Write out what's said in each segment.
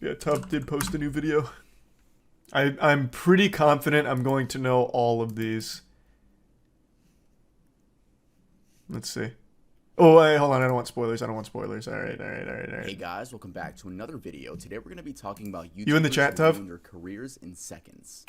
Yeah, Tub did post a new video. I'm pretty confident I'm going to know all of these. Let's see. Oh, wait, hold on. I don't want spoilers. All right. Hey guys, welcome back to another video. Today we're going to be talking about YouTubers You in the chat, Tub? ruining their careers in seconds.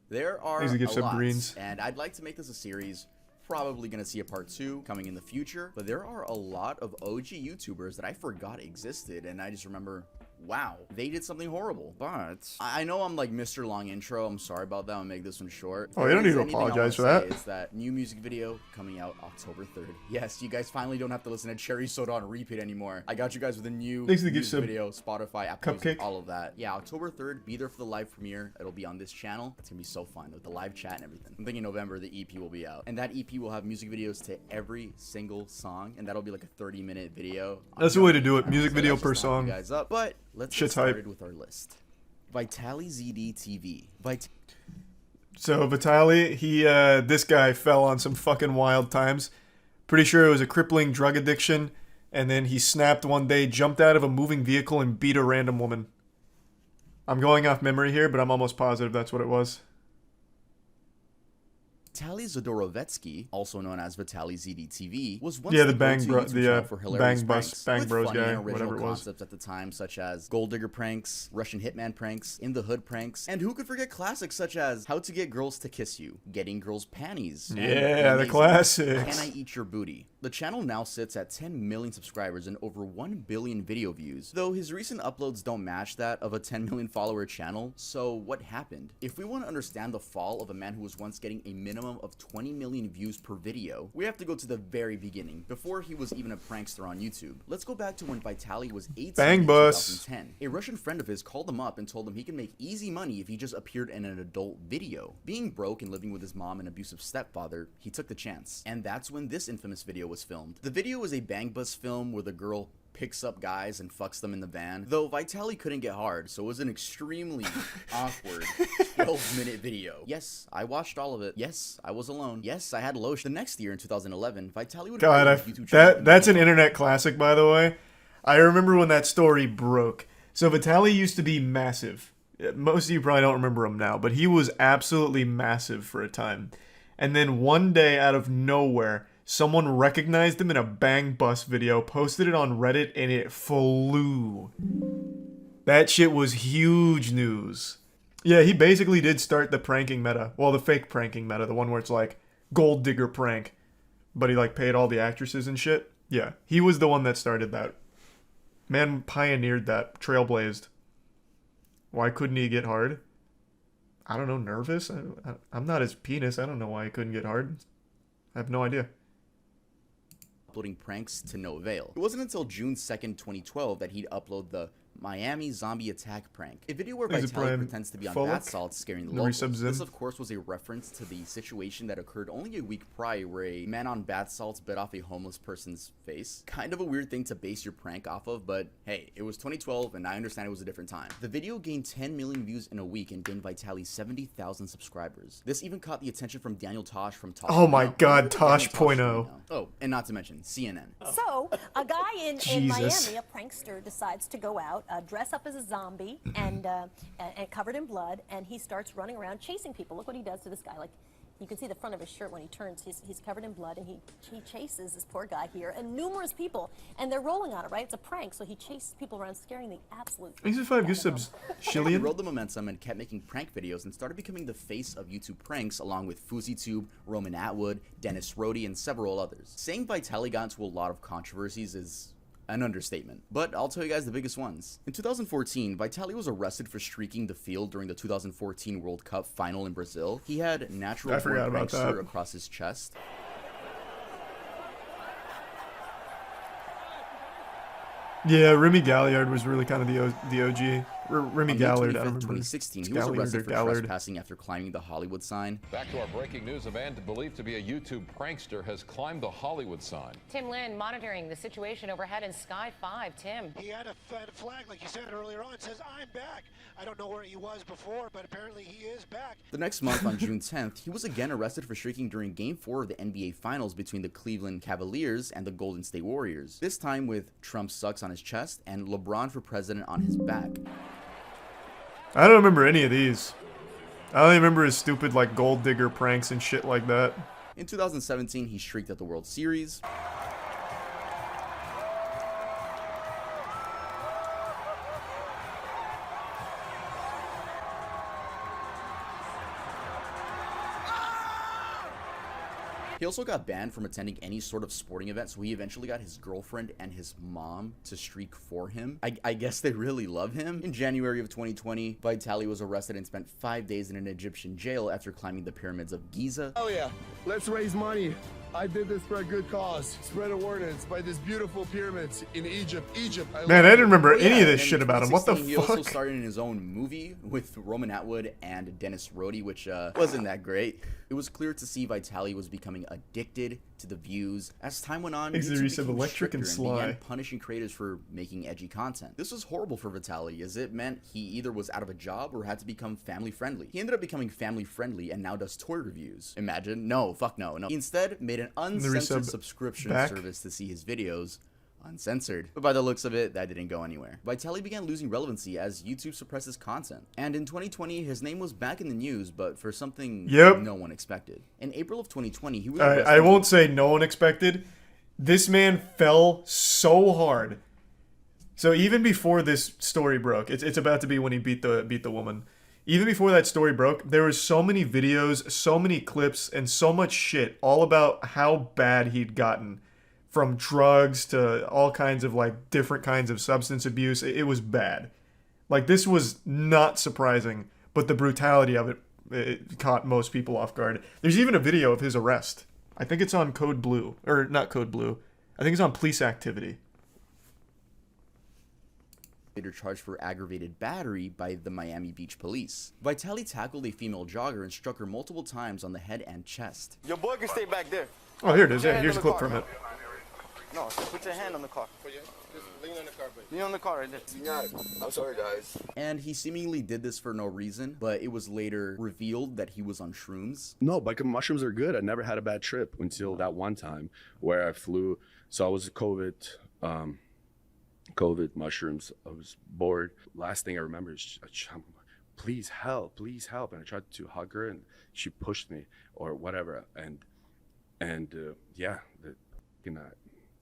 There are Thanks to give a some lot, greens. and I'd like to make this a series. Probably going to see a part 2 coming in the future, but there are a lot of OG YouTubers that I forgot existed, and I just remember, wow, they did something horrible. But I know I'm like Mr. Long Intro. I'm sorry about that. I'll make this one short. Oh, you don't need to apologize for that. Is that new music video coming out October 3rd. Yes, you guys finally don't have to listen to Cherry Soda on repeat anymore. I got you guys with a new music video, Spotify, Apple Music, all of that. Yeah, October 3rd, be there for the live premiere. It'll be on this channel. It's gonna be so fun with the live chat and everything. I'm thinking November the EP will be out, and that EP will have music videos to every single song, and that'll be like a 30-minute video. That's the way to do it. Music video per song. You guys up, but let's get started with our list. Vitaly ZD TV. So Vitaly, this guy fell on some fucking wild times. Pretty sure it was a crippling drug addiction, and then he snapped one day, jumped out of a moving vehicle, and beat a random woman. I'm going off memory here, but I'm almost positive that's what it was. Vitaly Zodorovetsky, also known as Vitaly ZD-TV, was once the Bang Bros guy, whatever it was. Concepts at the time, such as Gold Digger pranks, Russian Hitman pranks, In the Hood pranks, and who could forget classics such as How to Get Girls to Kiss You, Getting Girls Panties, yeah, the classics. Can I Eat Your Booty? The channel now sits at 10 million subscribers and over 1 billion video views, though his recent uploads don't match that of a 10 million follower channel. So what happened? If we want to understand the fall of a man who was once getting a minimum of 20 million views per video, we have to go to the very beginning, before he was even a prankster on YouTube. Let's go back to when Vitaly was 18 in 2010. A Russian friend of his called him up and told him he could make easy money if he just appeared in an adult video. Being broke and living with his mom and abusive stepfather, he took the chance. And that's when this infamous video was filmed. The video was a bang bus film where the girl picks up guys and fucks them in the van, though Vitaly couldn't get hard, so it was an extremely awkward 12-minute video. Yes, I watched all of it. Yes, I was alone. Yes, I had lotion. The next year in 2011, Vitaly would that's an internet classic, by the way. I remember when that story broke. So Vitaly used to be massive. Most of you probably don't remember him now, but he was absolutely massive for a time. And then one day, out of nowhere, someone recognized him in a Bang Bus video, posted it on Reddit, and it flew. That shit was huge news. Yeah, he basically did start the pranking meta. Well, the fake pranking meta, the one where it's like Gold Digger prank, but he like paid all the actresses and shit. Yeah, he was the one that started that. Man pioneered that, trailblazed. Why couldn't he get hard? I don't know, nervous? I'm not his penis. I don't know why he couldn't get hard. I have no idea. Uploading pranks to no avail. It wasn't until June 2nd, 2012 that he'd upload the Miami zombie attack prank, a video where Vitaly pretends to be on bath salts scaring the locals. This of course was a reference to the situation that occurred only a week prior where a man on bath salts bit off a homeless person's face. Kind of a weird thing to base your prank off of, but hey, it was 2012 and I understand it was a different time. The video gained 10 million views in a week and gained Vitaly 70,000 subscribers. This even caught the attention from Daniel Tosh from Tosh. Oh my god, Tosh.0. Oh, and not to mention CNN. So, a guy in Miami, a prankster, decides to go out, dress up as a zombie and covered in blood, and he starts running around chasing people. Look what he does to this guy. Like, you can see the front of his shirt when he turns. He's covered in blood, and he chases this poor guy here and numerous people, and they're rolling on it, right? It's a prank, so he chases people around, scaring the absolute. Thanks for 5 gift subs, He rode the momentum and kept making prank videos and started becoming the face of YouTube pranks, along with FouseyTube, Roman Atwood, Dennis Rohde, and several others. Saying Vitaly got into a lot of controversies is an understatement, but I'll tell you guys the biggest ones. In 2014, Vitaly was arrested for streaking the field during the 2014 World Cup final in Brazil. He had natural born prankster across his chest. Yeah, Remy Galliard was really kind of the OG. Remy On May Gallard, 25th, I don't remember. 2016, he was Gallard arrested or for Gallard. trespassing after climbing the Hollywood sign. Back to our breaking news. A man believed to be a YouTube prankster has climbed the Hollywood sign. Tim Lynn monitoring the situation overhead in Sky 5. Tim. He had a flag, like you said earlier on, says, "I'm back." I don't know where he was before, but apparently he is back. The next month, on June 10th, he was again arrested for streaking during Game 4 of the NBA Finals between the Cleveland Cavaliers and the Golden State Warriors. This time with Trump sucks on his chest and LeBron for president on his back. I don't remember any of these. I only remember his stupid, like, gold digger pranks and shit like that. In 2017, he streaked at the World Series. He also got banned from attending any sort of sporting event, so he eventually got his girlfriend and his mom to streak for him. I guess they really love him. In January of 2020, Vitaly was arrested and spent 5 days in an Egyptian jail after climbing the pyramids of Giza. Oh yeah, let's raise money. I did this for a good cause. Spread awareness by this beautiful pyramids in Egypt. Man, I didn't remember Oh, yeah, any of this and shit in about him. What the 2016, He also fuck? starred in his own movie with Roman Atwood and Dennis Rhodey, which wasn't that great. It was clear to see Vitaly was becoming addicted to the views. As time went on, Makes the YouTube use of became electric and stricter began sly. punishing creators for making edgy content. This was horrible for Vitaly, as it meant he either was out of a job or had to become family friendly. He ended up becoming family friendly and now does toy reviews. Imagine? No, fuck no. He instead made an uncensored subscription back. service to see his videos uncensored. But by the looks of it, that didn't go anywhere. Vitaly began losing relevancy as YouTube suppressed his content. And in 2020, his name was back in the news, but for something no one expected. In April of 2020, he was arrested. I won't say no one expected. This man fell so hard. So even before this story broke, it's about to be when he beat the woman. Even before that story broke, there was so many videos, so many clips, and so much shit all about how bad he'd gotten. From drugs to all kinds of, like, different kinds of substance abuse. It was bad. Like, this was not surprising, but the brutality of it caught most people off guard. There's even a video of his arrest. I think it's on Code Blue. Or, not Code Blue. I think it's on Police Activity. Later charged for aggravated battery by the Miami Beach police. Vitaly tackled a female jogger and struck her multiple times on the head and chest. Your boy can stay back there. Oh, here it is. Yeah, here's a clip from it. No, put your hand on the car. Just lean on the car, baby. Lean on the car right there. Yeah, I'm sorry, guys. And he seemingly did this for no reason, but it was later revealed that he was on shrooms. No, but mushrooms are good. I never had a bad trip until that one time where I flew. So I was COVID mushrooms. I was bored. Last thing I remember is, please help. And I tried to hug her and she pushed me or whatever.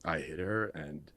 I hit her and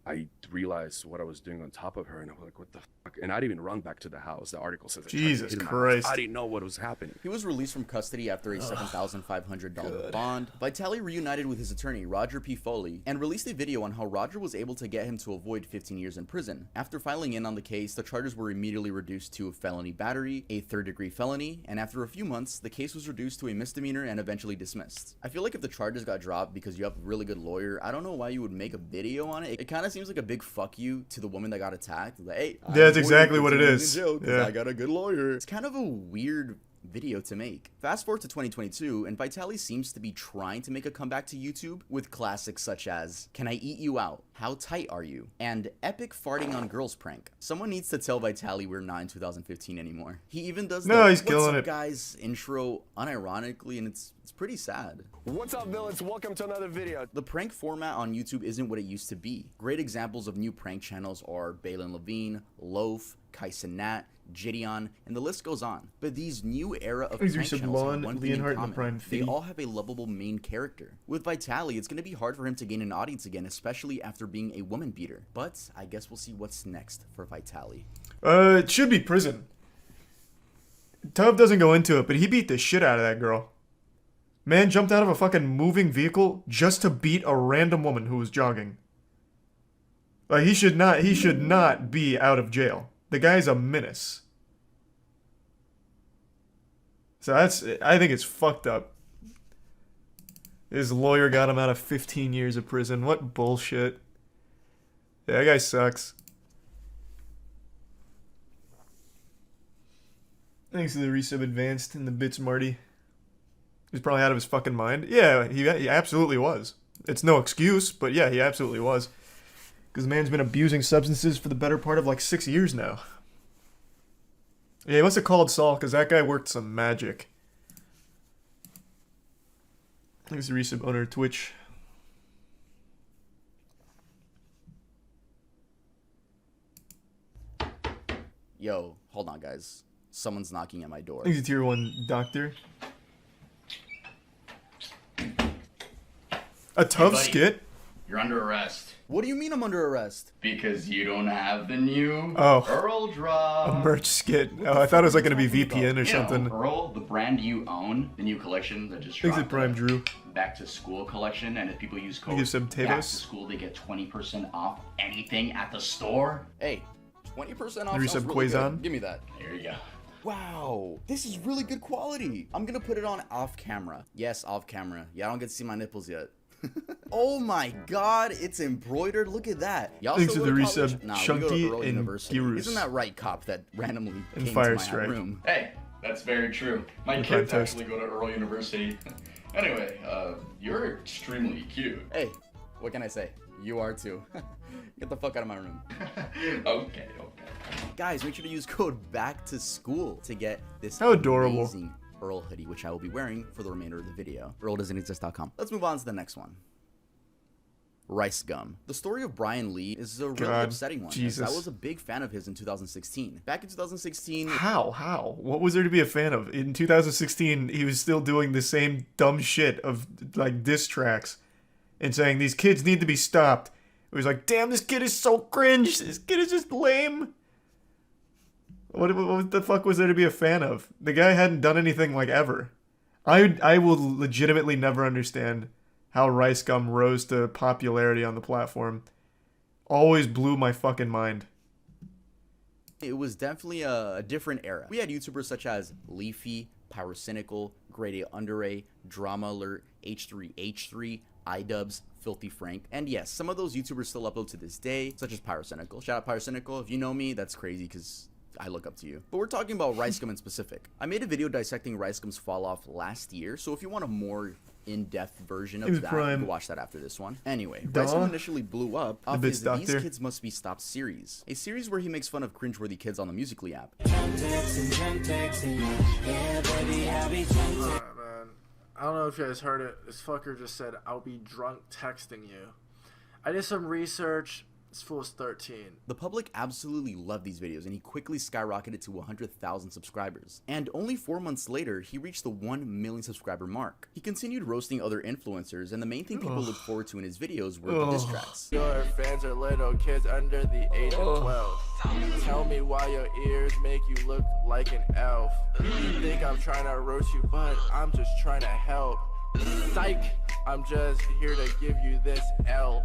I realized what I was doing on top of her, and I was like, what the fuck? And I didn't even run back to the house. The article says, Jesus Christ. I didn't know what was happening. He was released from custody after a $7,500 bond. Vitaly reunited with his attorney, Roger P. Foley, and released a video on how Roger was able to get him to avoid 15 years in prison. After filing in on the case, the charges were immediately reduced to felony battery, a third-degree felony, and after a few months, the case was reduced to a misdemeanor and eventually dismissed. I feel like if the charges got dropped because you have a really good lawyer, I don't know why you would make a video on it. It kind of seems like a big fuck you to the woman that got attacked. Like, hey, yeah, that's exactly what it is. Yeah. I got a good lawyer. It's kind of a weird video to make. Fast forward to 2022, and Vitaly seems to be trying to make a comeback to YouTube with classics such as Can I Eat You Out? How Tight Are You? And Epic Farting on Girls prank. Someone needs to tell Vitaly we're not in 2015 anymore. He even does the he's killing What's up, it. guys intro unironically, and it's pretty sad. What's up, villains? Welcome to another video. The prank format on YouTube isn't what it used to be. Great examples of new prank channels are Balin Levine, Loaf, Kaisenat, Gideon, and the list goes on. But these new era of prank channels have one thing in common. They all have a lovable main character. With Vitaly, it's going to be hard for him to gain an audience again, especially after being a woman beater. But I guess we'll see what's next for Vitaly. It should be prison. Tub doesn't go into it, but he beat the shit out of that girl. Man jumped out of a fucking moving vehicle just to beat a random woman who was jogging. Like, he should not be out of jail. The guy's a menace. So I think it's fucked up. His lawyer got him out of 15 years of prison. What bullshit. Yeah, that guy sucks. Thanks to the resub advanced in the bits, Marty. He's probably out of his fucking mind. Yeah, he absolutely was. It's no excuse, but yeah, he absolutely was. Because the man's been abusing substances for the better part of like 6 years now. Yeah, he must have called Saul, because that guy worked some magic. Thanks to the resub owner of Twitch. Yo, hold on, guys. Someone's knocking at my door. Thanks to Tier 1 Doctor. A tough skit? You're under arrest. What do you mean I'm under arrest? Because you don't have the new Oh. Earl drop. A merch skit. Oh, I thought it was like going to be VPN or something. Earl, the brand you own, the new collection that just Thanks dropped. to Prime Drew. Back to school collection, and if people use code Give some back to Tavos. school, they get 20% off anything at the store. Hey, 20% off Resub sounds really Quazon. good. Give me that. Here you go. Wow, this is really good quality. I'm gonna put it on off camera. Yes, off camera. Yeah, I don't get to see my nipples yet. Oh my god, it's embroidered. Look at that. Y'all Thanks still to go the to college? resub, Nah, we go Chunky to Earl and University. Girus. Isn't that right, cop that randomly And came Fire to my Strike. room? Hey, that's very true. My Prime kids Toast. actually go to Earl University. Anyway, you're extremely cute. Hey, what can I say? You are too. Get the fuck out of my room. Okay. Guys, make sure to use code back to school to get this How adorable. amazing Earl hoodie, which I will be wearing for the remainder of the video. EarlDoesn'tExist.com. Let's move on to the next one. Rice gum. The story of Brian Lee is a really God, upsetting one. Jesus. I was a big fan of his in 2016. Back in 2016, How? What was there to be a fan of? In 2016, he was still doing the same dumb shit of, like, diss tracks. And saying, these kids need to be stopped. It was like, damn, this kid is so cringe. This kid is just lame. What the fuck was there to be a fan of? The guy hadn't done anything, like, ever. I will legitimately never understand how Rice Gum rose to popularity on the platform. Always blew my fucking mind. it was definitely a different era. We had YouTubers such as Leafy, Pyrocynical, Grade A Under A, Drama Alert, H3H3, iDubbbz, Filthy Frank, and yes, some of those YouTubers still upload to this day, such as Pyrocynical. Shout out Pyrocynical. If you know me, that's crazy because I look up to you. But we're talking about Rice Gum in specific. I made a video dissecting Rice Gum's fall off last year, so if you want a more in-depth version of that, you can watch that after this one. Anyway, Rice Gum initially blew up off his These Kids Must Be Stopped series, a series where he makes fun of cringeworthy kids on the Musical.ly app. I don't know if you guys heard it. This fucker just said, I'll be drunk texting you. I did some research. This fool is 13. The public absolutely loved these videos, and he quickly skyrocketed to 100,000 subscribers. And only 4 months later, he reached the 1 million subscriber mark. He continued roasting other influencers, and the main thing people looked forward to in his videos were the diss tracks. Your fans are little kids under the age of 12. Tell me why your ears make you look like an elf. You think I'm trying to roast you, but I'm just trying to help. Psych! I'm just here to give you this L.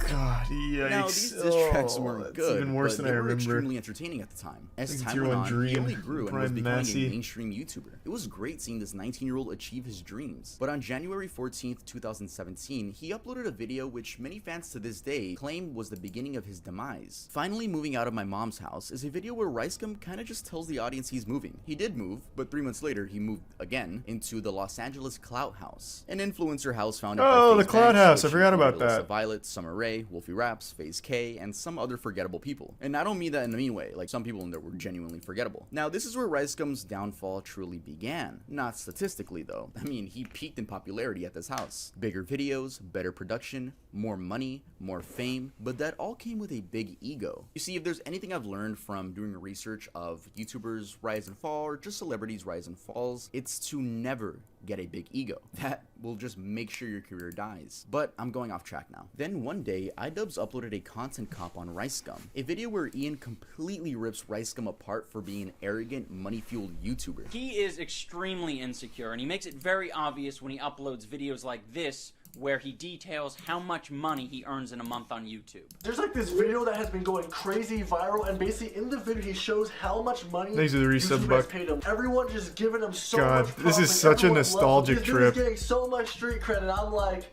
God, yikes. Now, these diss tracks weren't good, even worse but than they I were remember. extremely entertaining at the time. As time Tier went 1 on, Dream, he only grew and was Prime becoming Massey. a mainstream YouTuber. It was great seeing this 19-year-old achieve his dreams. But on January 14th, 2017, he uploaded a video which many fans to this day claim was the beginning of his demise. Finally Moving Out of My Mom's House is a video where Rice Gum kinda just tells the audience he's moving. He did move, but 3 months later he moved again into the Los Angeles Clout House, an influencer house founded by Oh, the FaZe Clout Banks, House. I which forgot about included Alyssa that. Violet, Summer Rae, Wolfie Raps, FaZe K, and some other forgettable people. And I don't mean that in a mean way, like some people in there were genuinely forgettable. Now, this is where Rice Gum's downfall truly began. Not statistically, though. I mean, he peaked in popularity at this house. Bigger videos, better production, more money, more fame, but that all came with a big ego. You see, if there's anything I've learned from doing research of YouTubers' rise and fall, or just celebrities' rise and falls, it's to never get a big ego. That will just make sure your career dies. But I'm going off track now. Then one day, iDubbbz uploaded a content cop on Rice Gum, a video where Ian completely rips Rice Gum apart for being an arrogant, money-fueled YouTuber. He is extremely insecure, and he makes it very obvious when he uploads videos like this, where he details how much money he earns in a month on YouTube. There's like this video that has been going crazy viral, and basically in the video he shows how much money Thanks to the resub YouTube has buck. paid him. Everyone just giving him so God, much this is profit, such a everyone loves him. nostalgic This dude is trip. getting so much street credit. I'm like,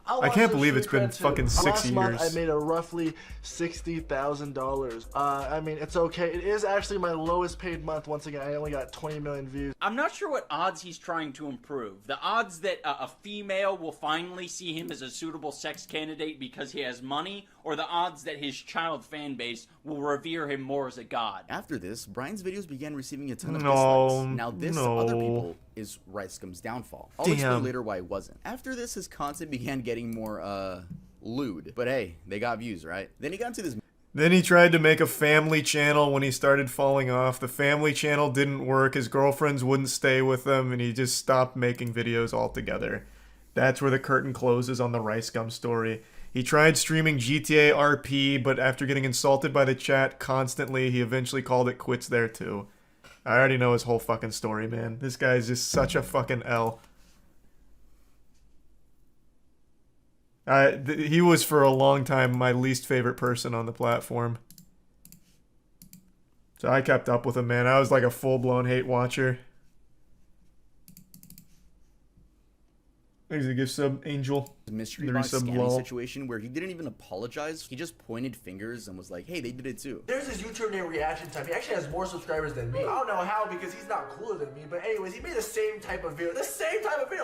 I can't believe it's been fucking 6 Last month I years. made a roughly $60,000. I mean, it's okay. It is actually my lowest paid month. Once again, I only got 20 million views. I'm not sure what odds he's trying to improve. The odds that a female will finally see him as a suitable sex candidate because he has money, or the odds that his child fan base will revere him more as a god. After this, Brian's videos began receiving a ton of No, dislikes. Now this, no. other people, is RiceGum's downfall. I'll explain later why it wasn't. After this, his content began getting more, lewd. But hey, they got views, right? Then he got into this... Then he tried to make a family channel when he started falling off. The family channel didn't work. His girlfriends wouldn't stay with him, and he just stopped making videos altogether. That's where the curtain closes on the RiceGum story. He tried streaming GTA RP, but after getting insulted by the chat constantly, he eventually called it quits there too. I already know his whole fucking story, man. This guy's just such a fucking L. He was for a long time my least favorite person on the platform. So I kept up with him, man. I was like a full-blown hate watcher. Thanks for the gift sub, Angel. mystery box scanning situation where he didn't even apologize. He just pointed fingers and was like, hey, they did it too. There's this YouTube named Reaction Time. He actually has more subscribers than me. I don't know how because he's not cooler than me. But anyways, he made the same type of video.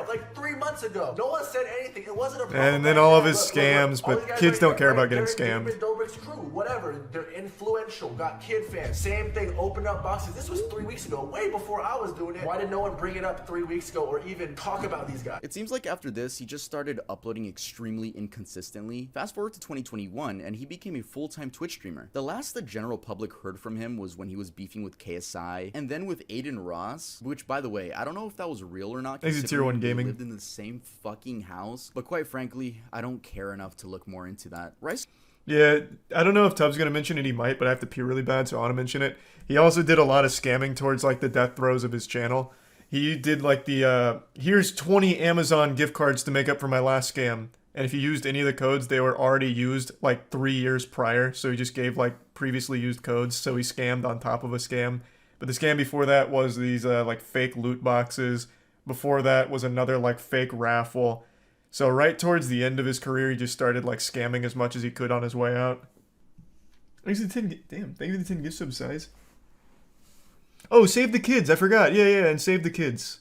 Like 3 months ago. No one said anything. It wasn't a problem. And then all of his scams, but kids don't care about getting scammed. Dobrik's crew, whatever. They're influential. Got kid fans. Same thing. Open up boxes. This was 3 weeks ago. Way before I was doing it. Why did no one bring it up 3 weeks ago or even talk about these guys? It seems like after this, he just started uploading extremely inconsistently. Fast forward to 2021, and he became a full-time Twitch streamer. The last the general public heard from him was when he was beefing with KSI, and then with Aiden Ross, which, by the way, I don't know if that was real or not. Thanks to Tier 1 Gaming. Lived in the same fucking house, but quite frankly, I don't care enough to look more into that. Rice. Yeah, I don't know if Tubbs gonna mention it. He might, but I have to pee really bad, so I want to mention it. He also did a lot of scamming towards like the death throes of his channel. He did like the here's 20 Amazon gift cards to make up for my last scam. And if you used any of the codes, they were already used like 3 years prior. So he just gave like previously used codes. So he scammed on top of a scam. But the scam before that was these like fake loot boxes. Before that was another like fake raffle. So right towards the end of his career, he just started like scamming as much as he could on his way out. Thanks for the 10, damn, thank you for the 10 gift sub size. Oh, Save the Kids, I forgot. Yeah, and Save the Kids.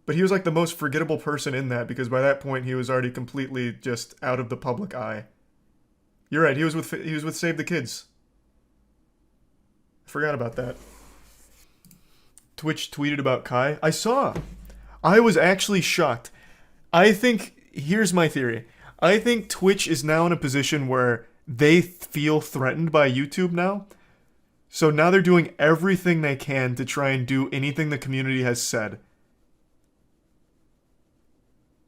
But he was like the most forgettable person in that because by that point he was already completely just out of the public eye. You're right, he was with Save the Kids. I forgot about that. Twitch tweeted about Kai. I saw. I was actually shocked. I think, here's my theory. I think Twitch is now in a position where they feel threatened by YouTube now. So now they're doing everything they can to try and do anything the community has said.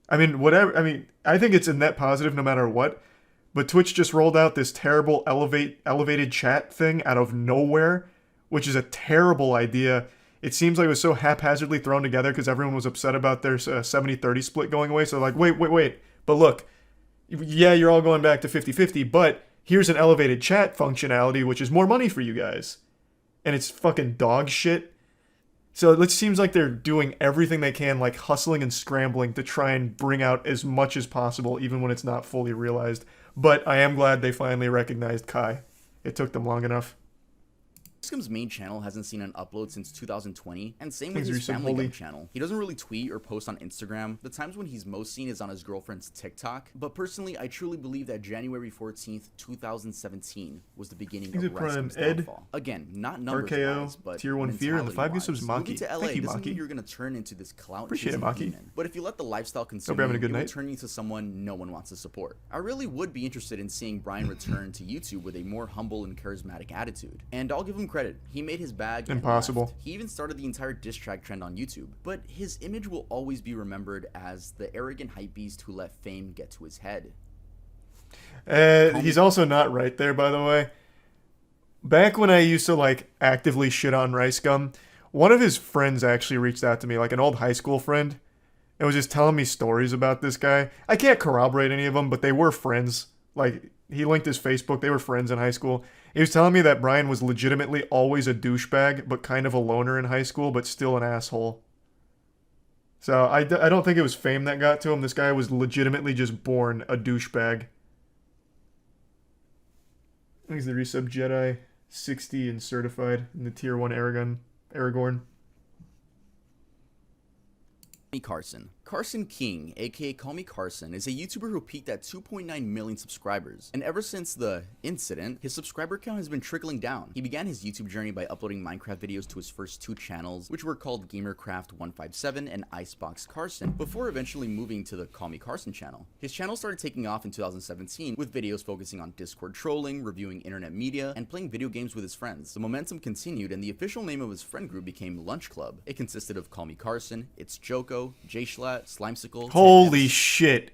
I mean, whatever. I mean, I think it's a net positive no matter what. But Twitch just rolled out this terrible elevated chat thing out of nowhere, which is a terrible idea. It seems like it was so haphazardly thrown together because everyone was upset about their 70-30 split going away. So like, wait. But look, yeah, you're all going back to 50-50, but here's an elevated chat functionality, which is more money for you guys. And it's fucking dog shit. So it seems like they're doing everything they can, like hustling and scrambling to try and bring out as much as possible, even when it's not fully realized. But I am glad they finally recognized Kai. It took them long enough. Scum's main channel hasn't seen an upload since 2020, and same with his Family Guy channel. He doesn't really tweet or post on Instagram. The times when he's most seen is on his girlfriend's TikTok. But personally, I truly believe that January 14th, 2017 was the beginning of Scum's downfall. Again, not numbers-wise, but Tier 1 Fear, and the 5 gift subs Maki. Moving to LA Thank you, doesn't mean Maki. you're gonna turn into this Appreciate it, Maki. demon. But if you let the lifestyle consume Hope you're having a you, good it will night. turn you into someone no one wants to support. I really would be interested in seeing Brian return to YouTube with a more humble and charismatic attitude. And I'll give him credit. He made his bag. Impossible. Left. He even started the entire diss track trend on YouTube. But his image will always be remembered as the arrogant hypebeast who let fame get to his head. He's also not right there, by the way. Back when I used to like actively shit on RiceGum, one of his friends actually reached out to me, like an old high school friend, and was just telling me stories about this guy. I can't corroborate any of them, but they were friends. Like, he linked his Facebook. They were friends in high school. He was telling me that Brian was legitimately always a douchebag, but kind of a loner in high school, but still an asshole. So I don't think it was fame that got to him. This guy was legitimately just born a douchebag. He's the resub Jedi, 60 and certified in the tier 1 Aragorn. Carson. Carson King, aka Call Me Carson, is a YouTuber who peaked at 2.9 million subscribers, and ever since the incident, his subscriber count has been trickling down. He began his YouTube journey by uploading Minecraft videos to his first 2 channels, which were called GamerCraft157 and Icebox Carson, before eventually moving to the Call Me Carson channel. His channel started taking off in 2017, with videos focusing on Discord trolling, reviewing internet media, and playing video games with his friends. The momentum continued, and the official name of his friend group became Lunch Club. It consisted of Call Me Carson, It's Joko, Jay Schlatt, Slimesicle. Holy shit.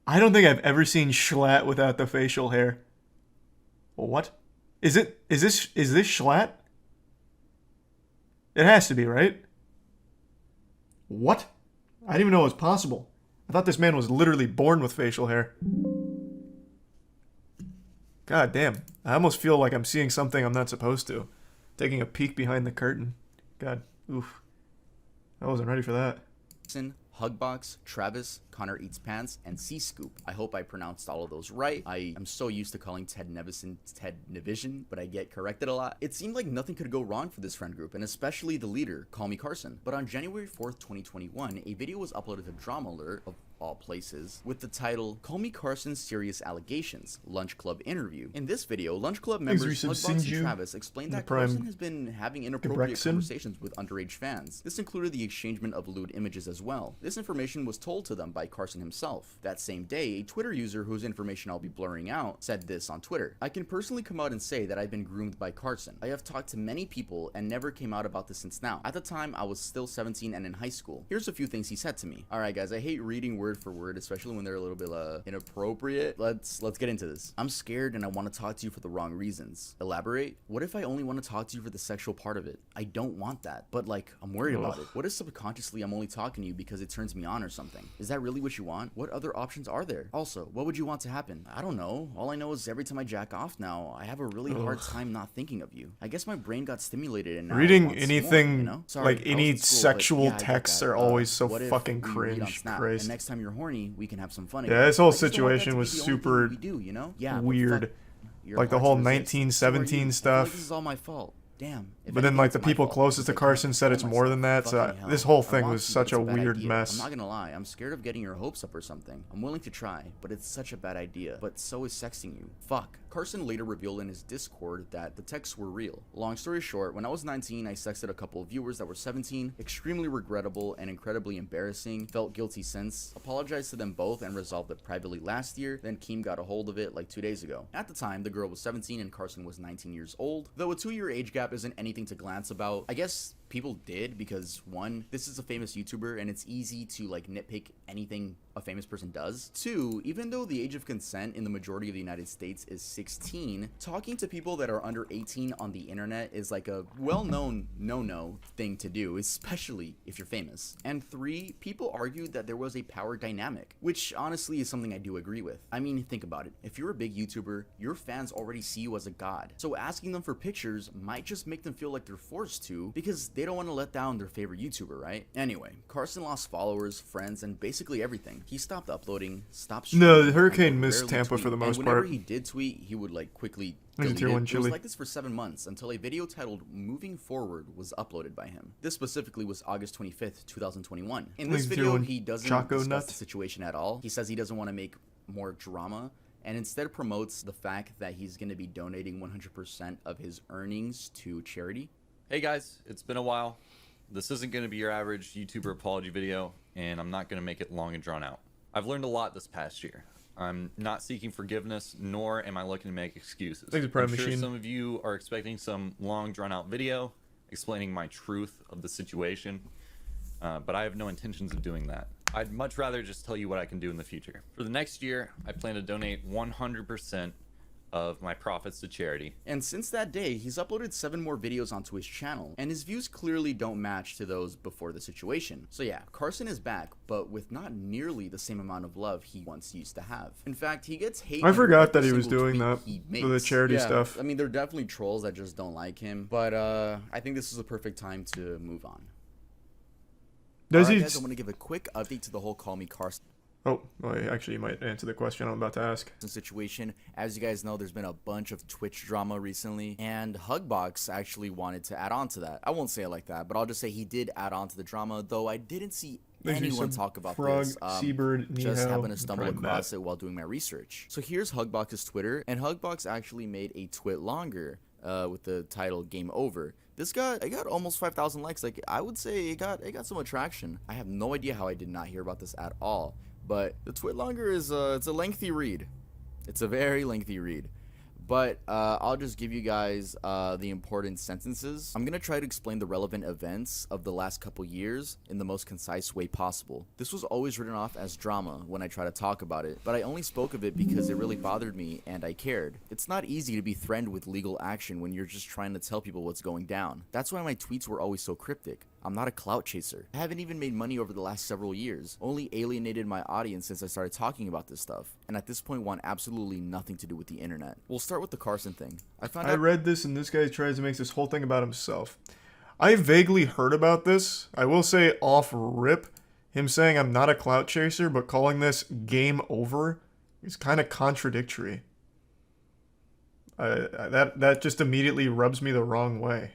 I don't think I've ever seen Schlatt without the facial hair. What? Is this Schlatt? It has to be, right? What? I didn't even know it was possible. I thought this man was literally born with facial hair. God damn. I almost feel like I'm seeing something I'm not supposed to. Taking a peek behind the curtain. God. Oof. I wasn't ready for that. Hugbox, Travis, Connor Eats Pants, and C-Scoop. I hope I pronounced all of those right. I am so used to calling Ted Nevison Ted Nevision, but I get corrected a lot. It seemed like nothing could go wrong for this friend group, and especially the leader, Call Me Carson. But on January 4th, 2021, a video was uploaded to Drama Alert, of all places, with the title, Call Me Carson's Serious Allegations, Lunch Club Interview. In this video, Lunch Club members Hugbox and Travis explained that Carson has been having inappropriate conversations with underage fans. This included the exchangement of lewd images as well. This information was told to them by Carson himself. That same day, a Twitter user whose information I'll be blurring out said this on Twitter. I can personally come out and say that I've been groomed by Carson. I have talked to many people and never came out about this since now. At the time, I was still 17 and in high school. Here's a few things he said to me. Alright guys, I hate reading word for word, especially when they're a little bit inappropriate. Let's get into this. I'm scared and I want to talk to you for the wrong reasons. Elaborate? What if I only want to talk to you for the sexual part of it? I don't want that, but like, I'm worried about it. What if subconsciously I'm only talking to you because it turns me on or something? Is that really what you want? What other options are there? Also, what would you want to happen? I don't know. All I know is every time I jack off now, I have a really hard time not thinking of you. I guess my brain got stimulated and now reading it anything more, you know? Sorry, like any sexual texts are always so what if fucking we read on cringe. Snap, Christ. and next time you're horny, we can have some fun. Yeah, this whole I just don't want that to situation be was the only thing super we do, you know? Yeah, weird. You're Like the hard whole to resist. So are you. 1917 I feel stuff. like this is all my fault. Damn. If But then anything, like it's the my people fault, closest to because I can't Carson said it's control more than that. myself. So Fucking hell. this whole I thing want was to, such but a it's bad weird idea. mess. I'm not gonna lie. I'm scared of getting your hopes up or something. I'm willing to try, but it's such a bad idea. But so is sexting you. Fuck. Carson later revealed in his Discord that the texts were real. Long story short, when I was 19, I sexted a couple of viewers that were 17. Extremely regrettable and incredibly embarrassing. Felt guilty since. Apologized to them both and resolved it privately last year. Then Keem got a hold of it like 2 days ago. At the time, the girl was 17 and Carson was 19 years old. Though a 2-year age gap isn't anything to glance about, I guess people did because, one, this is a famous YouTuber and it's easy to like nitpick anything a famous person does. 2, even though the age of consent in the majority of the United States is 16, talking to people that are under 18 on the internet is like a well-known no-no thing to do, especially if you're famous. And 3, people argued that there was a power dynamic, which honestly is something I do agree with. I mean, think about it. If you're a big YouTuber, your fans already see you as a god. So asking them for pictures might just make them feel like they're forced to because they don't want to let down their favorite YouTuber, right? Anyway, Carson lost followers, friends, and basically everything. He stopped uploading, stopped streaming. No, the hurricane and would missed rarely Tampa tweet. for the most and whenever part. he did tweet, he would like quickly There's a delete tier it. 1 It was chili. like this for 7 months until a video titled Moving Forward was uploaded by him. This specifically was August 25th, 2021. In this There's a tier video, 1 he doesn't Choco discuss nut. the situation at all. He says he doesn't want to make more drama and instead promotes the fact that he's going to be donating 100% of his earnings to charity. Hey guys, it's been a while. This isn't going to be your average YouTuber apology video, and I'm not going to make it long and drawn out. I've learned a lot this past year. I'm not seeking forgiveness, nor am I looking to make excuses. Thanks, Prime I'm sure Machine. some of you are expecting some long drawn out video explaining my truth of the situation, but I have no intentions of doing that. I'd much rather just tell you what I can do in the future. For the next year, I plan to donate 100% of my profits to charity. And since that day, he's uploaded 7 more videos onto his channel, and his views clearly don't match to those before the situation. So yeah, Carson is back, but with not nearly the same amount of love he once used to have. In fact, he gets hate. I forgot under that he every was single doing tweet that he for the makes. charity Yeah, stuff. I mean, there are definitely trolls that just don't like him, but I think this is a perfect time to move on. Does Alright he? guys, I want to give a quick update to the whole Call Me Carson Oh, well, actually, you might answer the question I'm about to ask. situation. As you guys know, there's been a bunch of Twitch drama recently, and Hugbox actually wanted to add on to that. I won't say it like that, but I'll just say he did add on to the drama, though I didn't see anyone talk about Frog, this. Seabird, Just Nihao, happened to stumble Prime across Matt. it while doing my research. So here's Hugbox's Twitter, and Hugbox actually made a twit longer with the title Game Over. This got almost 5,000 likes. Like, I would say it got some attraction. I have no idea how I did not hear about this at all. But the twit longer is it's a lengthy read. It's a very lengthy read. But I'll just give you guys the important sentences. I'm gonna try to explain the relevant events of the last couple years in the most concise way possible. This was always written off as drama when I try to talk about it, but I only spoke of it because it really bothered me and I cared. It's not easy to be threatened with legal action when you're just trying to tell people what's going down. That's why my tweets were always so cryptic. I'm not a clout chaser. I haven't even made money over the last several years, only alienated my audience since I started talking about this stuff, and at this point want absolutely nothing to do with the internet. We'll start with the Carson thing. I read this, and this guy tries to make this whole thing about himself. I vaguely heard about this. I will say off rip, him saying I'm not a clout chaser, but calling this game over is kind of contradictory. That just immediately rubs me the wrong way.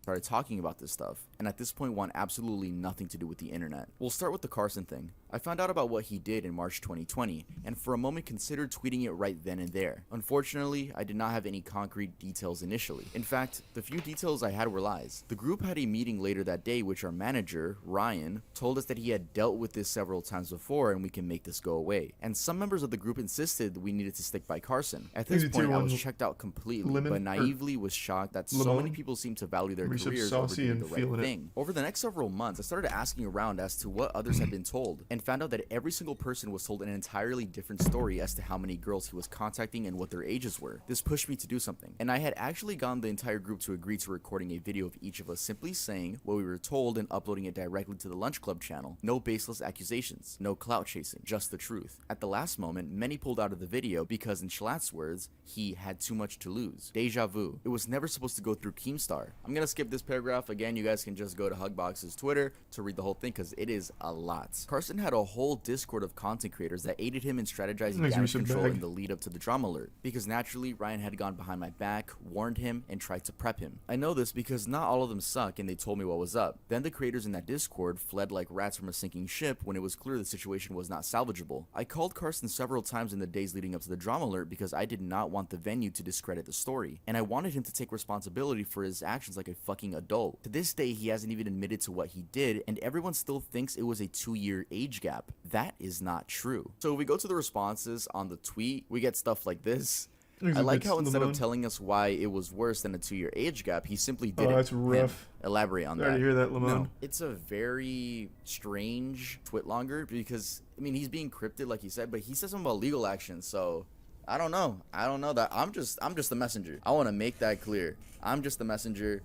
Started talking about this stuff, and at this point want absolutely nothing to do with the internet. We'll start with the Carson thing. I found out about what he did in March 2020, and for a moment considered tweeting it right then and there. Unfortunately, I did not have any concrete details initially. In fact, the few details I had were lies. The group had a meeting later that day, which our manager, Ryan, told us that he had dealt with this several times before and we can make this go away. And some members of the group insisted we needed to stick by Carson. At this point, I was checked out completely, but naively was shocked that so many people seemed to value their careers over doing the right thing. Over the next several months, I started asking around as to what others had been told, and found out that every single person was told an entirely different story as to how many girls he was contacting and what their ages were. This pushed me to do something, and I had actually gotten the entire group to agree to recording a video of each of us simply saying what we were told and uploading it directly to the Lunch Club channel. No baseless accusations, no clout chasing, just the truth. At the last moment, many pulled out of the video because, in Schlatt's words, he had too much to lose. Deja vu. It was never supposed to go through Keemstar. I'm gonna skip this paragraph. Again, you guys can just go to Hugbox's Twitter to read the whole thing because it is a lot. Carson had a whole Discord of content creators that aided him in strategizing damage control in the lead up to the drama alert, because naturally Ryan had gone behind my back, warned him, and tried to prep him. I know this because not all of them suck and they told me what was up. Then the creators in that Discord fled like rats from a sinking ship when it was clear the situation was not salvageable. I called Carson several times in the days leading up to the drama alert because I did not want the venue to discredit the story, and I wanted him to take responsibility for his actions like a fucking adult. To this day, he hasn't even admitted to what he did, and everyone still thinks it was a 2-year age gap. That is not true. So we go to the responses on the tweet, we get stuff like this. I like how instead of telling us why it was worse than a 2-year age gap, he simply didn't. Oh, that's rough. Elaborate on that. Sorry to hear that, Lamone. No, it's a very strange twit longer because, I mean, he's being cryptid like he said, but he said something about legal action, so I don't know. I don't know that. I'm just the messenger. I want to make that clear. I'm just the messenger,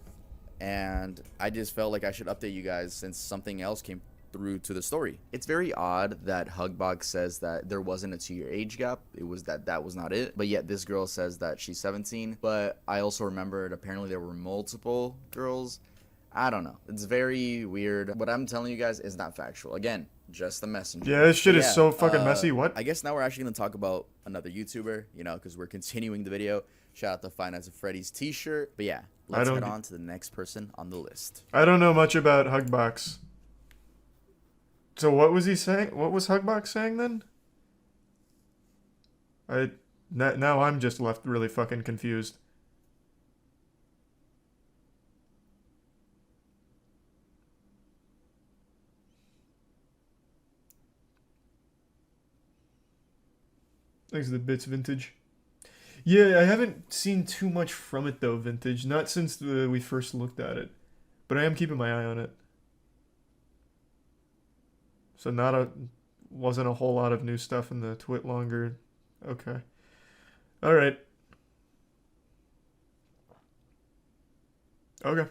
and I just felt like I should update you guys since something else came through to the story. It's very odd that Hugbox says that there wasn't a 2-year age gap. It was that was not it. But yet this girl says that she's 17. But I also remembered apparently there were multiple girls. I don't know. It's very weird. What I'm telling you guys is not factual. Again, just the messenger. Yeah, this shit is so fucking messy. What? I guess now we're actually going to talk about another YouTuber, you know, because we're continuing the video. Shout out to Five Nights at Freddy's t-shirt. But yeah, let's head on to the next person on the list. I don't know much about Hugbox. So what was he saying? What was Hugbox saying then? Now I'm just left really fucking confused. Thanks to the bits, Vintage. Yeah, I haven't seen too much from it though, Vintage. Not since we first looked at it, but I am keeping my eye on it. So wasn't a whole lot of new stuff in the twit longer. Okay. All right. Okay.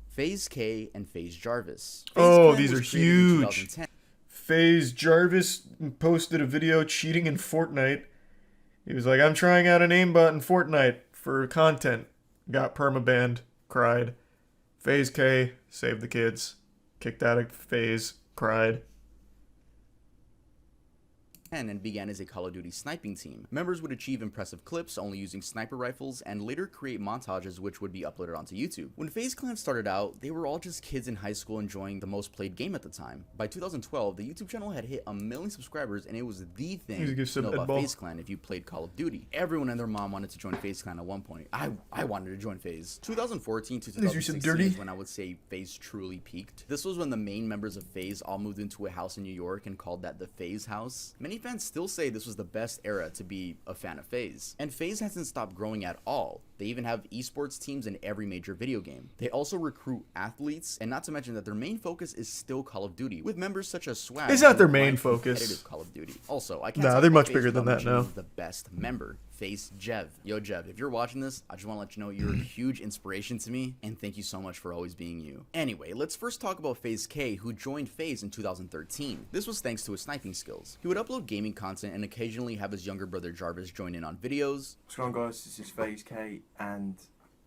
FaZe K and FaZe Jarvis. Oh, these are huge. FaZe Jarvis posted a video cheating in Fortnite. He was like, I'm trying out an aimbot in Fortnite for content. Got permabanned. Cried. FaZe K saved the kids. Kicked out of FaZe. Cried. And began as a Call of Duty sniping team. Members would achieve impressive clips only using sniper rifles and later create montages which would be uploaded onto YouTube. When FaZe Clan started out, they were all just kids in high school enjoying the most played game at the time. By 2012, the YouTube channel had hit 1 million subscribers and it was the thing to know about FaZe Clan if you played Call of Duty. Everyone and their mom wanted to join FaZe Clan at one point. I wanted to join FaZe. 2014 to 2016 is when I would say FaZe truly peaked. This was when the main members of FaZe all moved into a house in New York and called that the FaZe house. Many fans still say this was the best era to be a fan of FaZe. And FaZe hasn't stopped growing at all. They even have esports teams in every major video game. They also recruit athletes, and not to mention that their main focus is still Call of Duty, with members such as Swag. It's not their main focus. Call of Duty. Also, I can't Nah, they're much bigger than that now. The best member, FaZe Jev. Yo, Jev, if you're watching this, I just want to let you know you're a huge inspiration to me, and thank you so much for always being you. Anyway, let's first talk about FaZe K, who joined FaZe in 2013. This was thanks to his sniping skills. He would upload gaming content and occasionally have his younger brother Jarvis join in on videos. What's going on, guys? This is FaZe K, and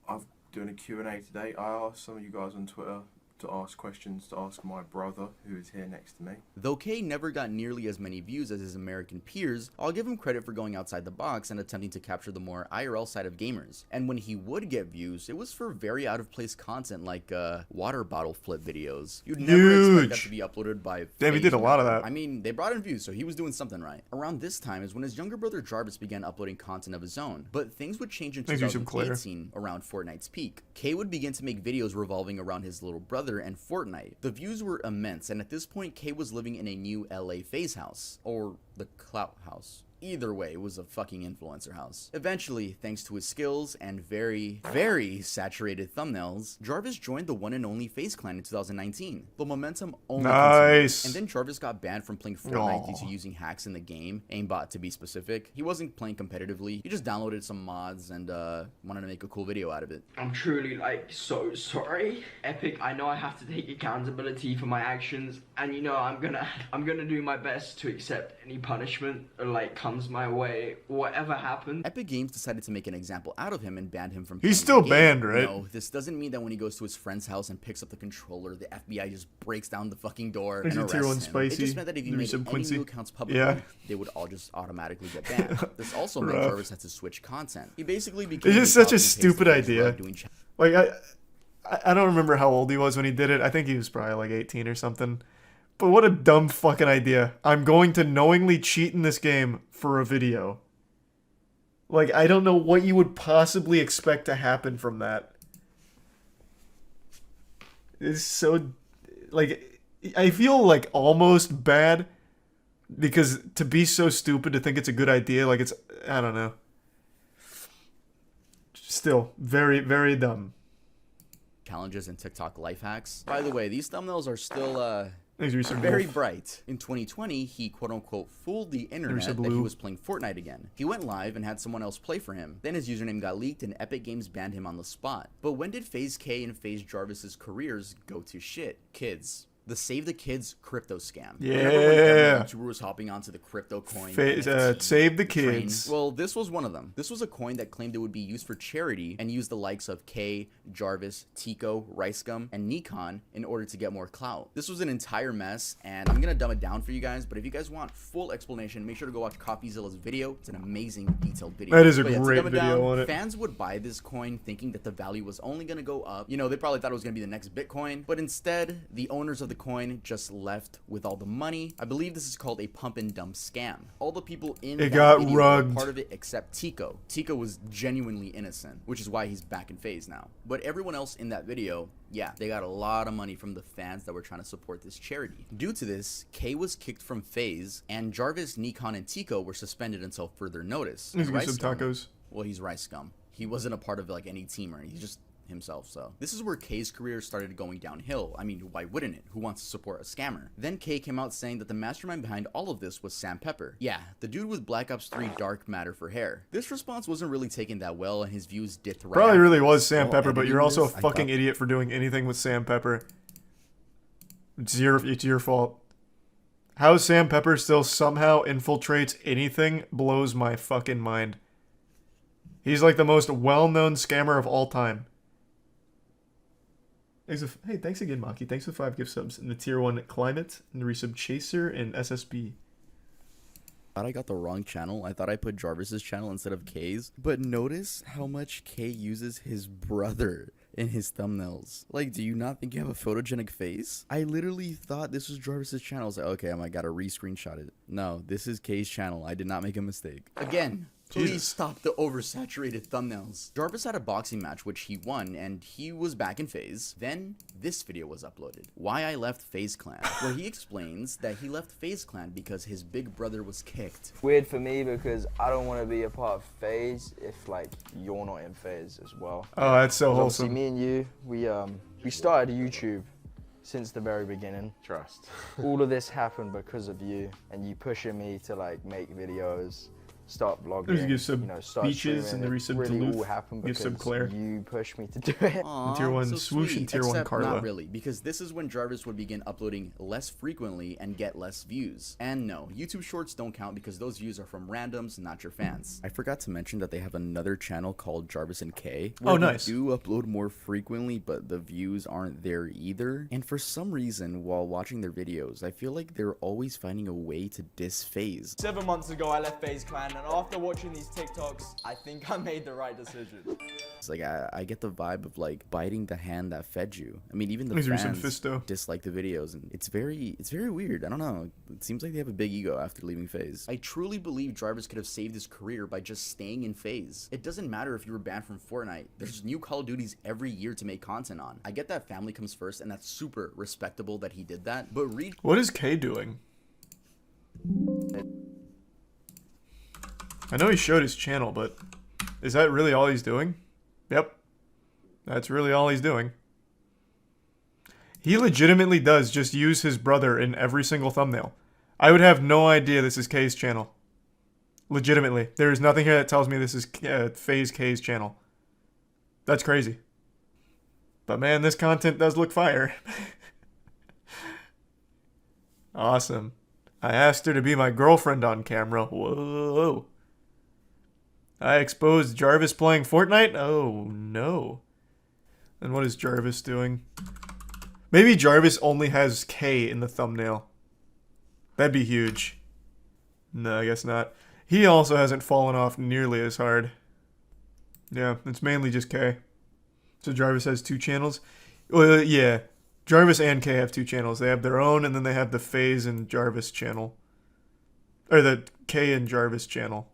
I'm doing a Q&A today. I asked some of you guys on Twitter to ask questions to ask my brother, who is here next to me. Though K never got nearly as many views as his American peers, I'll give him credit for going outside the box and attempting to capture the more IRL side of gamers. And when he would get views, it was for very out of place content like water bottle flip videos. You'd never expect that to be uploaded by Damn, he did a lot of that. I mean, they brought in views, so he was doing something right. Around this time is when his younger brother Jarvis began uploading content of his own. But things would change in 2018 around Fortnite's peak. K would begin to make videos revolving around his little brother and Fortnite. The views were immense, and at this point, K was living in a new LA FaZe house, or the Clout house. Either way, it was a fucking influencer house. Eventually, thanks to his skills and very, very saturated thumbnails, Jarvis joined the one and only FaZe Clan in 2019. The momentum only continued. And then Jarvis got banned from playing Fortnite due to using hacks in the game, aimbot to be specific. He wasn't playing competitively, he just downloaded some mods and wanted to make a cool video out of it. I'm truly so sorry. Epic, I know I have to take accountability for my actions, and you know I'm gonna do my best to accept any punishment or comes my way, whatever happens. Epic Games decided to make an example out of him and banned him from He's still banned, right? No, this doesn't mean that when he goes to his friend's house and picks up the controller, the FBI just breaks down the fucking door and arrests him. Spicy. It just meant that if he made any new accounts publicly, they would all just automatically get banned. This also meant Jarvis had to switch content. He basically became It's just such a stupid idea. Like, I don't remember how old he was when he did it. I think he was probably like 18 or something. But what a dumb fucking idea. I'm going to knowingly cheat in this game for a video. Like, I don't know what you would possibly expect to happen from that. It's so... Like, I feel like almost bad. Because to be so stupid to think it's a good idea, like it's... I don't know. Still, very, very dumb. Challenges and TikTok life hacks. By the way, these thumbnails are still, Mr. very Wolf. bright. In 2020, he quote-unquote fooled the internet that he was playing Fortnite again. He went live and had someone else play for him. Then his username got leaked and Epic Games banned him on the spot. But when did FaZe K and FaZe Jarvis's careers go to shit? Kids. The Save the Kids crypto scam. Yeah. YouTuber was hopping onto the crypto coin. Save the Kids. Well, this was one of them. This was a coin that claimed it would be used for charity and used the likes of K, Jarvis, Tico, Ricegum, and Nikon in order to get more clout. This was an entire mess, and I'm gonna dumb it down for you guys, but if you guys want full explanation, make sure to go watch CoffeeZilla's video. It's an amazing, detailed video. That is a great video on it. Fans would buy this coin thinking that the value was only gonna go up. You know, they probably thought it was gonna be the next Bitcoin, but instead, the owners of the coin just left with all the money. I believe this is called a pump and dump scam. All the people in that video were part of it except Tico. Tico was genuinely innocent, which is why he's back in FaZe now. But everyone else in that video, yeah, they got a lot of money from the fans that were trying to support this charity. Due to this, K was kicked from FaZe, and Jarvis, Nikon, and Tico were suspended until further notice. He's got some tacos. Well, he's Ricegum. He wasn't a part of any team or anything. He's just himself. So this is where K's career started going downhill. I mean, why wouldn't it? Who wants to support a scammer? Then K came out saying that the mastermind behind all of this was Sam Pepper. Yeah, the dude with Black Ops 3 dark matter for hair. This response wasn't really taken that well, and his views dipped right Probably after. really was Sam Pepper, but you're also a fucking idiot for doing anything with Sam Pepper. It's your fault. How Sam Pepper still somehow infiltrates anything blows my fucking mind. He's like the most well-known scammer of all time. Hey, thanks again, Maki. Thanks for the 5 gift subs. And the tier 1 Climate, and the resub Chaser, and SSB. Thought I got the wrong channel. I thought I put Jarvis's channel instead of Kay's. But notice how much Kay uses his brother in his thumbnails. Like, do you not think you have a photogenic face? I literally thought this was Jarvis's channel. I was like, okay, I gotta re-screenshot it. No, this is Kay's channel. I did not make a mistake. Again, please stop the oversaturated thumbnails. Jarvis had a boxing match which he won, and he was back in FaZe. Then this video was uploaded. Why I left FaZe Clan, where he explains that he left FaZe Clan because his big brother was kicked. Weird for me because I don't want to be a part of FaZe if like you're not in FaZe as well. Oh, that's so 'Cause wholesome. obviously, me and you, we started YouTube since the very beginning. Trust. All of this happened because of you and you pushing me to like make videos, start vlogging, There's a gift sub start Beaches streaming. and the It resub really Duluth. all happened Gift because sub Claire. you pushed me to do it. Aww, Tier 1 so Swoosh sweet. and Tier 1 Except Carla. Not really, because this is when Jarvis would begin uploading less frequently and get less views. And no, YouTube Shorts don't count because those views are from randoms, not your fans. I forgot to mention that they have another channel called Jarvis and K. Oh, nice. They do upload more frequently, but the views aren't there either. And for some reason, while watching their videos, I feel like they're always finding a way to diss FaZe. 7 months ago, I left FaZe Clan, and after watching these TikToks, I think I made the right decision. It's like I get the vibe of like biting the hand that fed you. I mean, even the He's recent fans Fisto. dislike the videos, and it's very weird. I don't know. It seems like they have a big ego after leaving FaZe. I truly believe Jarvis could have saved his career by just staying in FaZe. It doesn't matter if you were banned from Fortnite. There's new Call of Duties every year to make content on. I get that family comes first, and that's super respectable that he did that. But What is K doing? I know he showed his channel, but is that really all he's doing? Yep. That's really all he's doing. He legitimately does just use his brother in every single thumbnail. I would have no idea this is K's channel. Legitimately. There is nothing here that tells me this is FaZe K's channel. That's crazy. But man, this content does look fire. Awesome. I asked her to be my girlfriend on camera. Whoa. I exposed Jarvis playing Fortnite? Oh, no. And what is Jarvis doing? Maybe Jarvis only has K in the thumbnail. That'd be huge. No, I guess not. He also hasn't fallen off nearly as hard. Yeah, it's mainly just K. So Jarvis has 2 channels? Well, yeah. Jarvis and K have 2 channels. They have their own, and then they have the FaZe and Jarvis channel. Or the K and Jarvis channel.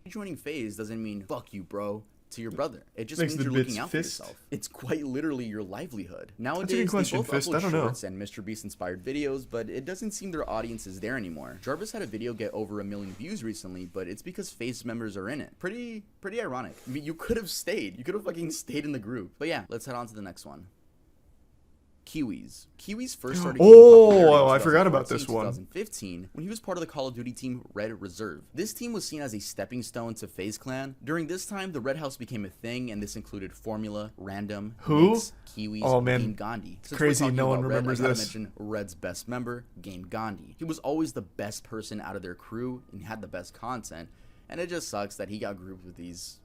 joining FaZe doesn't mean fuck you, bro, to your brother. It just Thanks means to you're the looking bits, out for Fist. yourself. It's quite literally your livelihood. That's a Nowadays, good question, they both Fist. I upload don't know. shorts and Mr. Beast inspired videos, but it doesn't seem their audience is there anymore. Jarvis had a video get over 1 million views recently, but it's because FaZe members are in it. Pretty ironic. I mean, you could have stayed. You could have fucking stayed in the group. But yeah, let's head on to the next one. Kiwis. Kiwis first started getting popularity in I forgot about this 2014, one. 2015 when he was part of the Call of Duty team Red Reserve. This team was seen as a stepping stone to FaZe Clan. During this time, the Red House became a thing, and this included Formula, Random, Who? Nyx, Kiwis, Oh, man. Game Gandhi. Since Crazy we're talking no one about Red, remembers I gotta this. mention Red's best member, Game Gandhi. He was always the best person out of their crew and had the best content, and it just sucks that he got grouped with this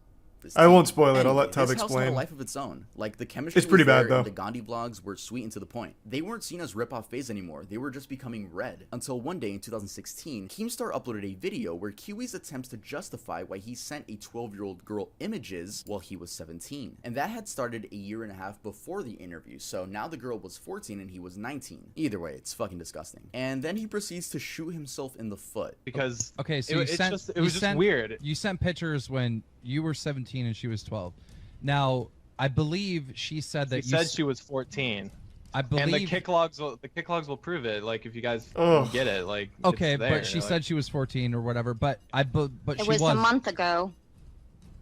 I won't team. spoil it. I'll Anyway, let Tub this house had explain. a life of its own. Like, the chemistry It's pretty was bad, there, though. and the Gandhi vlogs were sweet and to the point. They weren't seen as rip-off FaZe anymore. They were just becoming Red. Until one day in 2016, Keemstar uploaded a video where Kiwis attempts to justify why he sent a 12-year-old girl images while he was 17. And that had started a year and a half before the interview, so now the girl was 14 and he was 19. Either way, it's fucking disgusting. And then he proceeds to shoot himself in the foot. Because okay, so it was just weird. You sent pictures when you were 17 and she was 12. Now, I believe she said that She said she was 14. I believe. And the kick logs will prove it. Like, if you guys Ugh. get it, like, Okay, it's there, but she said she was 14 or whatever. But but It she was a month ago.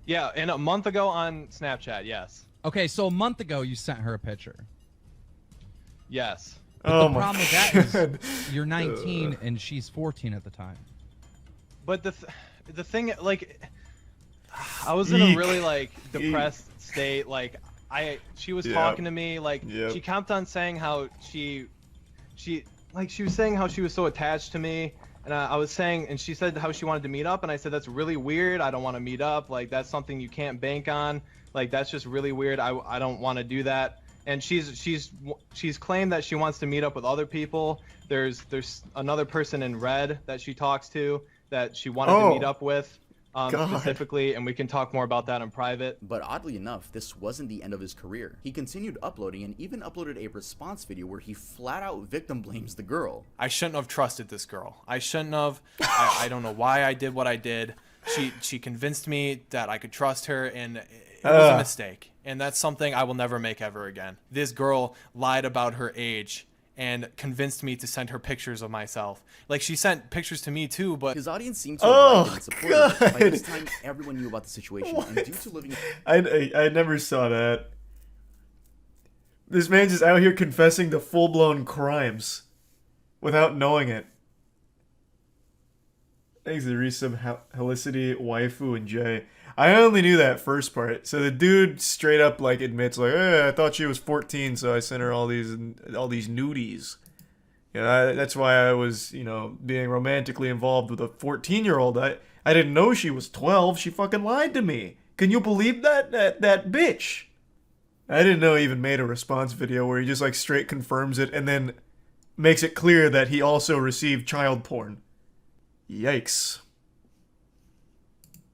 Yeah, and a month ago on Snapchat, yes. Okay, so a month ago you sent her a picture. Yes. But the problem with that is you're 19 and she's 14 at the time. But the thing, like, I was in a Eek. really, like, depressed state. Like, she was Yep. talking to me, like, Yep. she kept on saying how she was saying how she was so attached to me, and I was saying, and she said how she wanted to meet up, and I said, that's really weird, I don't want to meet up, like, that's something you can't bank on, like, that's just really weird, I don't want to do that. and she's claimed that she wants to meet up with other people. There's another person in red that she talks to that she wanted to meet up with. Specifically, and we can talk more about that in private. But oddly enough, this wasn't the end of his career. He continued uploading and even uploaded a response video where he flat out victim blames the girl. I shouldn't have trusted this girl. I shouldn't have. I don't know why I did what I did. She convinced me that I could trust her, and it was a mistake. And that's something I will never make ever again. This girl lied about her age and convinced me to send her pictures of myself. Like, she sent pictures to me too, but his audience seemed to have liked and supported him. By this time, everyone knew about the situation, and due to living... I never saw that. This man's just out here confessing to full-blown crimes without knowing it. Thanks to resub Helicity, Waifu, and Jay. I only knew that first part. So the dude straight up like admits like, I thought she was 14, so I sent her all these nudies. You know, that's why I was, you know, being romantically involved with a 14-year-old. I didn't know she was 12. She fucking lied to me. Can you believe that? That bitch. I didn't know he even made a response video where he just like straight confirms it and then makes it clear that he also received child porn. Yikes.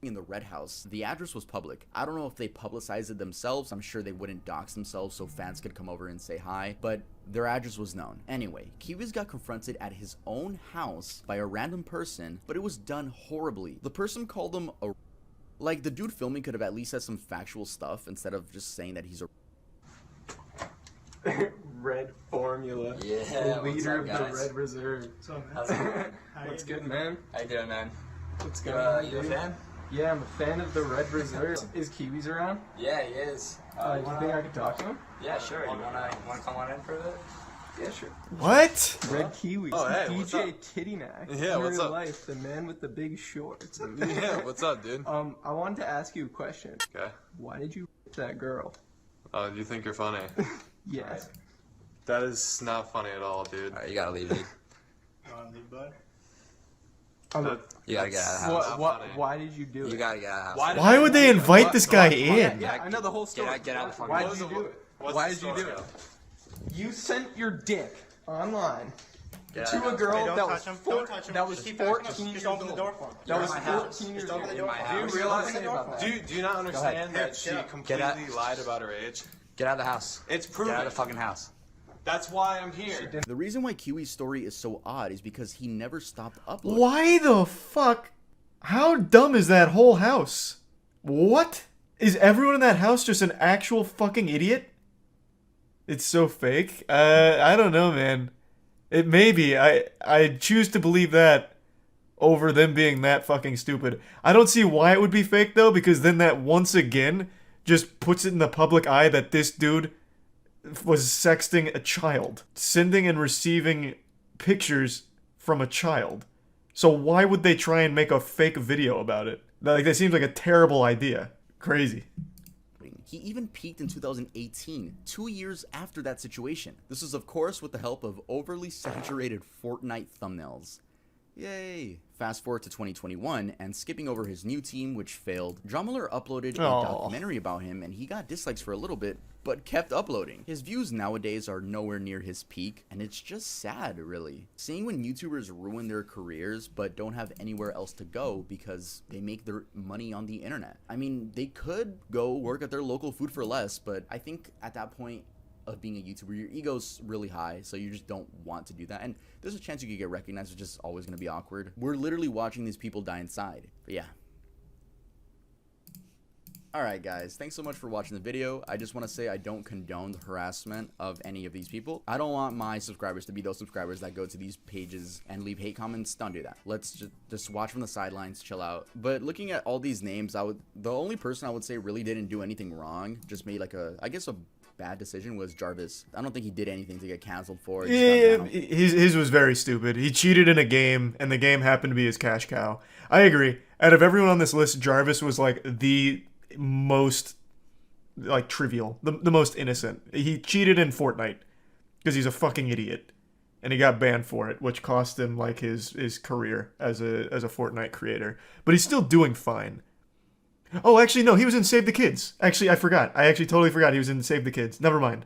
In the Red House. The address was public. I don't know if they publicized it themselves. I'm sure they wouldn't dox themselves so fans could come over and say hi, but their address was known. Anyway, Kiwis got confronted at his own house by a random person, but it was done horribly. The person called him a... Like, the dude filming could have at least said some factual stuff instead of just saying that he's a... Red Formula. Yeah, the leader up, of the Red Reserve. What's good, man? How you doing, man? What's going on? You a fan? Yeah, I'm a fan of the Red Reserve. Is Kiwis around? Yeah, he is. Do you think I could talk to him? Yeah, sure. You wanna come on in for a bit? Yeah, sure. What? Red Kiwis. Oh, hey, what's DJ up? Titty Mac. Yeah, in what's real up? life, the man with the big shorts. Yeah, what's up, dude? I wanted to ask you a question. Okay. Why did you that girl? Oh, do you think you're funny? Yes. That is not funny at all, dude. Alright, you gotta leave, dude. You want to leave, bud? You gotta get out of the house. Why did you do it? You gotta get out of the house. Why would they invite this guy in? Yeah, I know the whole story. Get out of the fucking Why house. did you do it? Why did you do it? You sent your dick online to a girl that was 14 years old. That was 14 years old. Do you realize? Do you not understand that she completely lied about her age? Get out of the house. It's proven. Get out of the fucking house. That's why I'm here. The reason why Kiwi's story is so odd is because he never stopped uploading. Why the fuck? How dumb is that whole house? What? Is everyone in that house just an actual fucking idiot? It's so fake. I don't know, man. It may be. I choose to believe that over them being that fucking stupid. I don't see why it would be fake, though, because then that once again just puts it in the public eye that this dude was sexting a child. Sending and receiving pictures from a child. So why would they try and make a fake video about it? Like, that seems like a terrible idea. Crazy. He even peaked in 2018, 2 years after that situation. This was, of course, with the help of overly saturated Fortnite thumbnails. Yay! Fast forward to 2021, and skipping over his new team, which failed, Drumler uploaded a documentary about him, and he got dislikes for a little bit, but kept uploading. His views nowadays are nowhere near his peak, and it's just sad, really. Seeing when YouTubers ruin their careers, but don't have anywhere else to go because they make their money on the internet. I mean, they could go work at their local Food for Less, but I think at that point of being a YouTuber, your ego's really high, so you just don't want to do that. And there's a chance you could get recognized, which is always going to be awkward. We're literally watching these people die inside. But yeah. Alright guys, thanks so much for watching the video. I just want to say I don't condone the harassment of any of these people. I don't want my subscribers to be those subscribers that go to these pages and leave hate comments. Don't do that. Let's just watch from the sidelines, chill out. But looking at all these names, the only person I would say really didn't do anything wrong, just made like I guess a bad decision, was Jarvis. I don't think he did anything to get canceled for it. Yeah, his was very stupid. He cheated in a game, and the game happened to be his cash cow. I agree. Out of everyone on this list, Jarvis was like the most like trivial, the most innocent. He cheated in Fortnite because he's a fucking idiot, and he got banned for it, which cost him like his career as a Fortnite creator. But he's still doing fine. Oh, actually, no, he was in Save the Kids. Actually, I forgot. I actually totally forgot he was in Save the Kids. Never mind.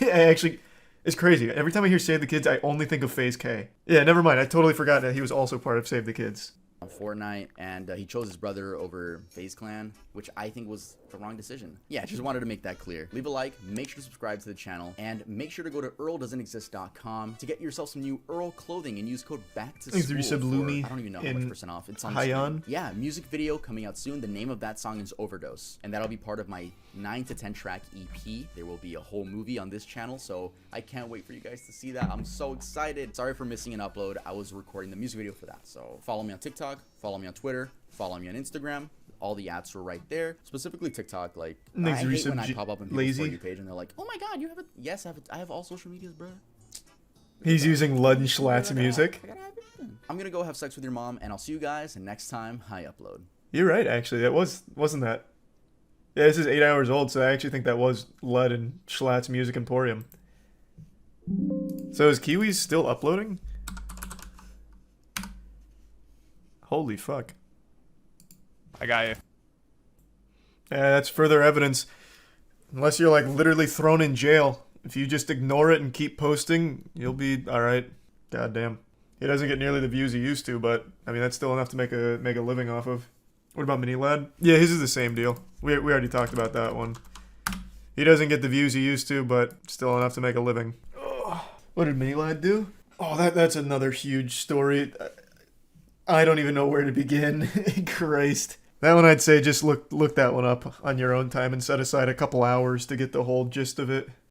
I actually, it's crazy. Every time I hear Save the Kids, I only think of FaZe K. Yeah, never mind. I totally forgot that he was also part of Save the Kids. On Fortnite, and he chose his brother over FaZe Clan, which I think was the wrong decision. Yeah, I just wanted to make that clear. Leave a like, make sure to subscribe to the channel, and make sure to go to earldoesn'texist.com to get yourself some new Earl clothing and use code BACKTOSCHOOL for, I don't even know how much percent off. It's on the screen. Yeah, music video coming out soon. The name of that song is Overdose, and that'll be part of my 9 to 10 track EP. There will be a whole movie on this channel, so I can't wait for you guys to see that. I'm so excited. Sorry for missing an upload. I was recording the music video for that. So follow me on TikTok, follow me on Twitter, follow me on Instagram. All the ads were right there. Specifically TikTok. Like, I hate when I pop up on people's For You page and they're like, "Oh my God, you have a..." Yes, I have all social medias, bro. He's using Lud and Schlatt's music. I'm gonna go have sex with your mom, and I'll see you guys next time I upload. You're right, actually. That wasn't that. Yeah, this is 8 hours old, so I actually think that was Lud and Schlatt's Music Emporium. So is Kiwi's still uploading? Holy fuck. I got you. Yeah, that's further evidence. Unless you're like literally thrown in jail. If you just ignore it and keep posting, you'll be alright. Goddamn. He doesn't get nearly the views he used to, but I mean that's still enough to make a living off of. What about Mini Lad? Yeah, his is the same deal. We already talked about that one. He doesn't get the views he used to, but still enough to make a living. Oh, what did Mini Lad do? Oh, that's another huge story. I don't even know where to begin. Christ. That one I'd say just look that one up on your own time and set aside a couple hours to get the whole gist of it.